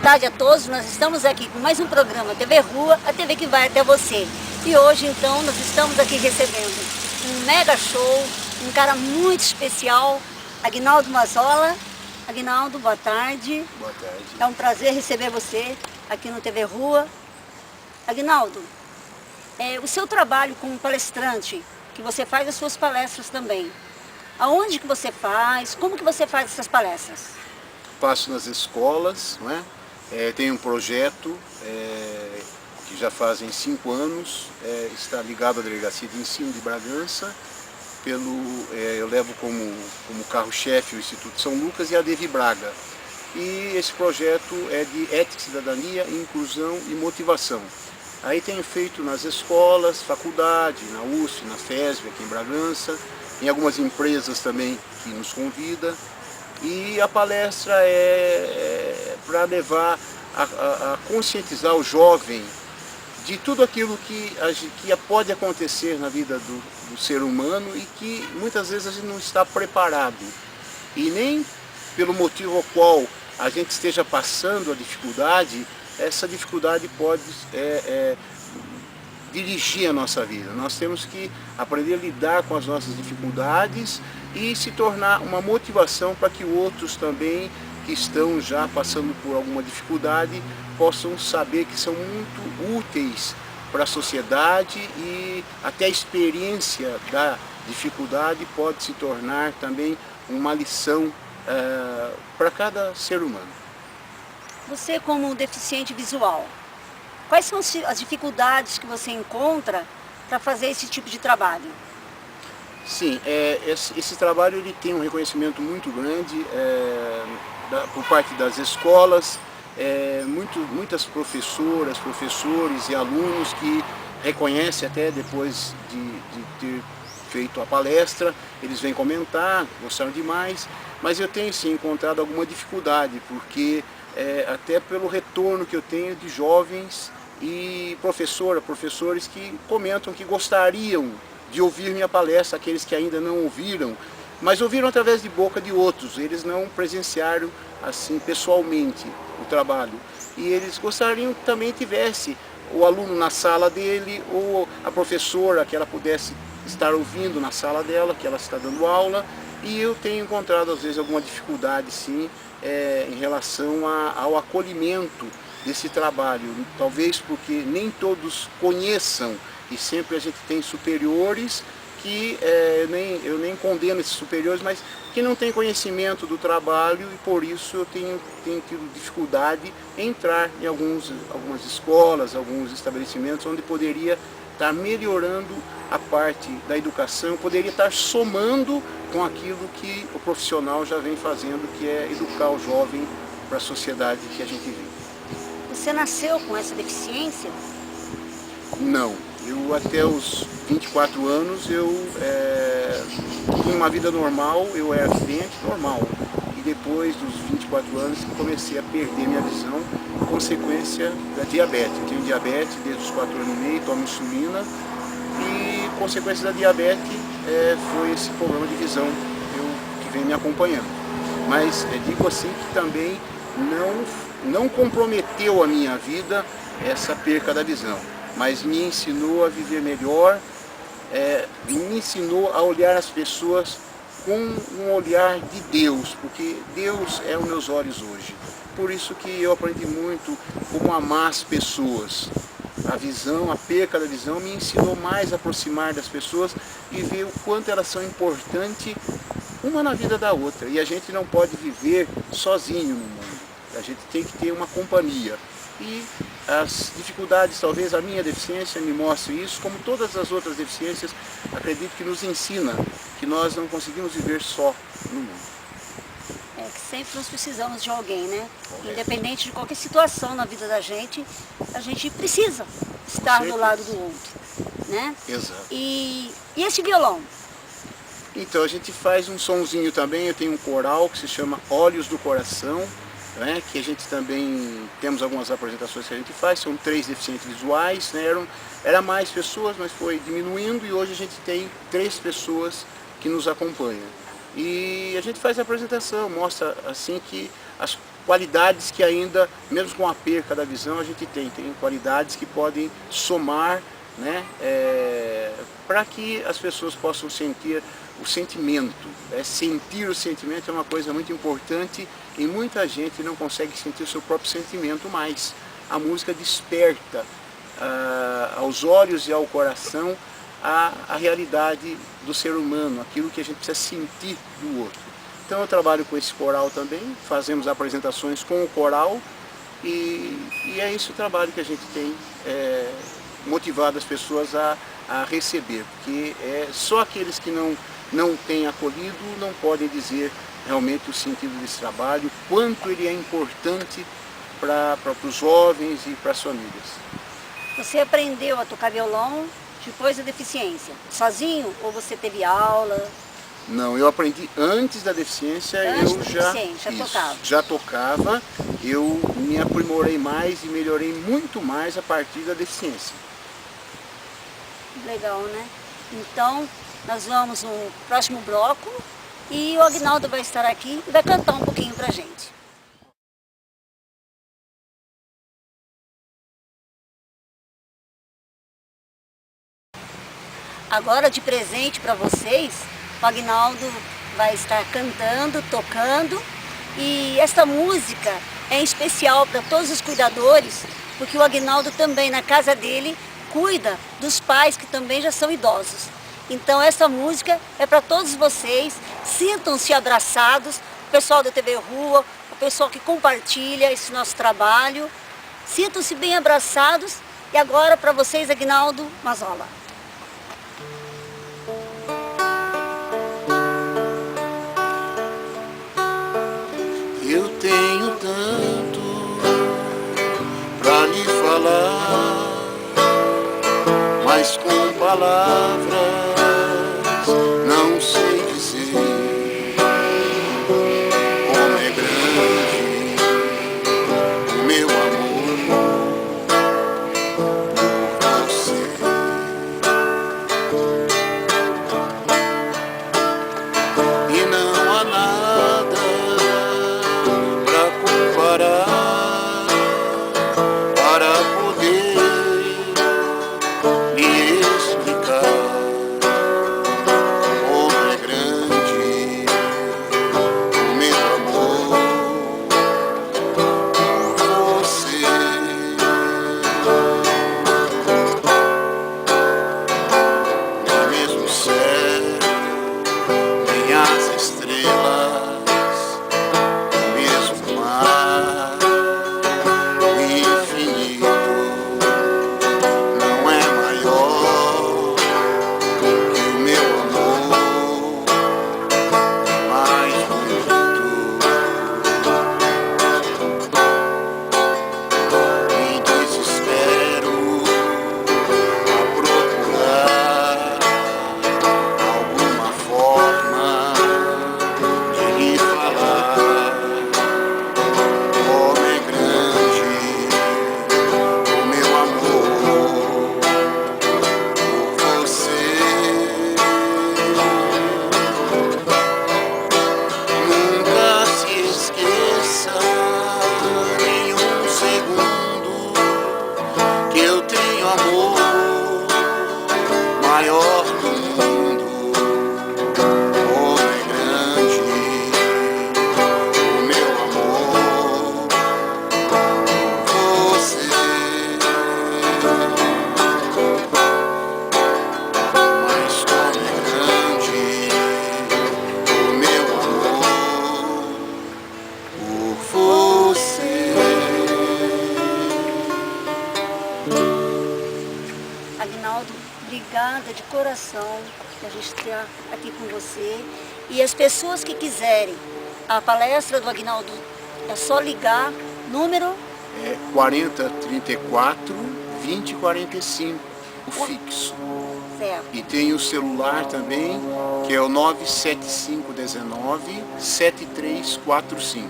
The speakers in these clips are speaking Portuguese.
tarde a todos, nós estamos aqui com mais um programa TV Rua, a TV que vai até você. E hoje então nós estamos aqui recebendo um mega show, um cara muito especial, Aguinaldo Mazzola. Aguinaldo, boa tarde. Boa tarde. É um prazer receber você aqui no TV Rua. Aguinaldo, o seu trabalho como palestrante, que você faz as suas palestras também, aonde que você faz, como que você faz essas palestras? Passo nas escolas, não é? Tenho um projeto que já fazem 5 anos, está ligado à Delegacia de Ensino de Bragança. Eu levo como carro-chefe o Instituto São Lucas e a Devi Braga. E esse projeto é de ética, cidadania, inclusão e motivação. Aí tenho feito nas escolas, faculdade, na USP, na FESB, aqui em Bragança, em algumas empresas também que nos convidam. E a palestra é para levar a conscientizar o jovem de tudo aquilo que pode acontecer na vida do ser humano e que muitas vezes a gente não está preparado. E nem pelo motivo ao qual a gente esteja passando a dificuldade, essa dificuldade pode dirigir a nossa vida. Nós temos que aprender a lidar com as nossas dificuldades e se tornar uma motivação para que outros também que estão já passando por alguma dificuldade possam saber que são muito úteis para a sociedade e até a experiência da dificuldade pode se tornar também uma lição para cada ser humano. Você como deficiente visual, quais são as dificuldades que você encontra para fazer esse tipo de trabalho? Sim, esse trabalho ele tem um reconhecimento muito grande por parte das escolas, muitas professoras, professores e alunos que reconhecem até depois de ter feito a palestra, eles vêm comentar, gostaram demais, mas eu tenho sim encontrado alguma dificuldade, porque até pelo retorno que eu tenho de jovens e professores que comentam que gostariam de ouvir minha palestra, aqueles que ainda não ouviram, mas ouviram através de boca de outros, eles não presenciaram assim pessoalmente o trabalho. E eles gostariam que também tivesse o aluno na sala dele ou a professora que ela pudesse estar ouvindo na sala dela, que ela está dando aula. E eu tenho encontrado às vezes alguma dificuldade sim em relação ao acolhimento desse trabalho, talvez porque nem todos conheçam e sempre a gente tem superiores que eu nem condeno esses superiores, mas que não têm conhecimento do trabalho e por isso eu tenho tido dificuldade em entrar em algumas escolas, alguns estabelecimentos onde poderia estar melhorando a parte da educação, poderia estar somando com aquilo que o profissional já vem fazendo, que é educar o jovem para a sociedade que a gente vive. Você nasceu com essa deficiência? Não, eu até os 24 anos eu tinha uma vida normal, eu era vidente normal. E depois dos 24 anos que comecei a perder minha visão, consequência da diabetes. Eu tenho diabetes desde os 4 anos e meio, tomo insulina e consequência da diabetes foi esse problema de visão que vem me acompanhando. Mas digo assim que também não comprometeu a minha vida essa perca da visão, mas me ensinou a viver melhor, me ensinou a olhar as pessoas com um olhar de Deus, porque Deus é os meus olhos hoje. Por isso que eu aprendi muito como amar as pessoas. A visão, a perca da visão me ensinou mais a aproximar das pessoas e ver o quanto elas são importantes uma na vida da outra. E a gente não pode viver sozinho no mundo. A gente tem que ter uma companhia. E as dificuldades, talvez a minha deficiência me mostre isso, como todas as outras deficiências, acredito que nos ensina que nós não conseguimos viver só no mundo. Que sempre nós precisamos de alguém, né? Correto. Independente de qualquer situação na vida da gente, a gente precisa estar do lado do outro, né? Exato. E esse violão? Então a gente faz um sonzinho também, eu tenho um coral que se chama Olhos do Coração, né, que a gente também temos algumas apresentações que a gente faz, são 3 deficientes visuais, né, era mais pessoas, mas foi diminuindo e hoje a gente tem 3 pessoas que nos acompanham. E a gente faz a apresentação, mostra assim que qualidades que ainda, mesmo com a perca da visão, a gente tem qualidades que podem somar, né, para que as pessoas possam sentir o sentimento. Sentir o sentimento é uma coisa muito importante e muita gente não consegue sentir o seu próprio sentimento mais. A música desperta aos olhos e ao coração a realidade do ser humano, aquilo que a gente precisa sentir do outro. Então eu trabalho com esse coral também, fazemos apresentações com o coral e é esse o trabalho que a gente tem motivado as pessoas a receber, porque só aqueles que não têm acolhido não podem dizer realmente o sentido desse trabalho, quanto ele é importante para os jovens e para as famílias. Você aprendeu a tocar violão depois da deficiência, sozinho ou você teve aula? Não, eu aprendi antes da deficiência, já tocava, eu me aprimorei mais e melhorei muito mais a partir da deficiência. Legal, né? Então, nós vamos no próximo bloco e o Aguinaldo vai estar aqui e vai cantar um pouquinho pra gente. Agora, de presente para vocês, o Aguinaldo vai estar cantando, tocando, e esta música é especial para todos os cuidadores, porque o Aguinaldo também, na casa dele, cuida dos pais que também já são idosos. Então essa música é para todos vocês, sintam-se abraçados, o pessoal da TV Rua, o pessoal que compartilha esse nosso trabalho, sintam-se bem abraçados. E agora para vocês, Aguinaldo Mazzola. Eu tenho tanto pra lhe falar, mas com palavras não sei dizer como é grande o meu amor por você. E não há nada pra comparar, para poder lhe explicar como é grande o meu amor por você. Nem mesmo o céu, nem as estrelas, mesmo o mar, o infinito, não é maior que o meu amor, mais bonito. Me desespero a procurar alguma forma de lhe falar como é grande o meu amor por você. Nunca se esqueça em um segundo que eu tenho amor maior do mundo. Como é grande o meu amor por você. Mas como é grande o meu amor por você. Aguinaldo, obrigada de coração por a gente estar aqui com você. E as pessoas que quiserem a palestra do Aguinaldo, é só ligar, número 4034 2045, o fixo. certo. E tem o celular também, que é o 97519 7345.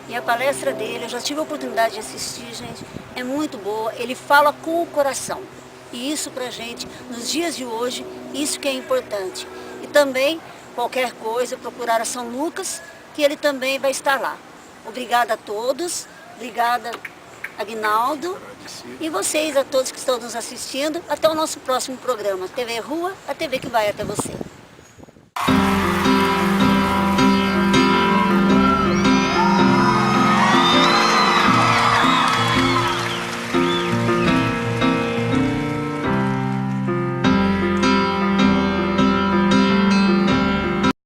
E a palestra dele, eu já tive a oportunidade de assistir, gente, é muito boa. Ele fala com o coração. E isso pra gente, nos dias de hoje, isso que é importante. E também, qualquer coisa, procurar a São Lucas, que ele também vai estar lá. Obrigada a todos, obrigada Aguinaldo e vocês, a todos que estão nos assistindo. Até o nosso próximo programa, TV Rua, a TV que vai até você.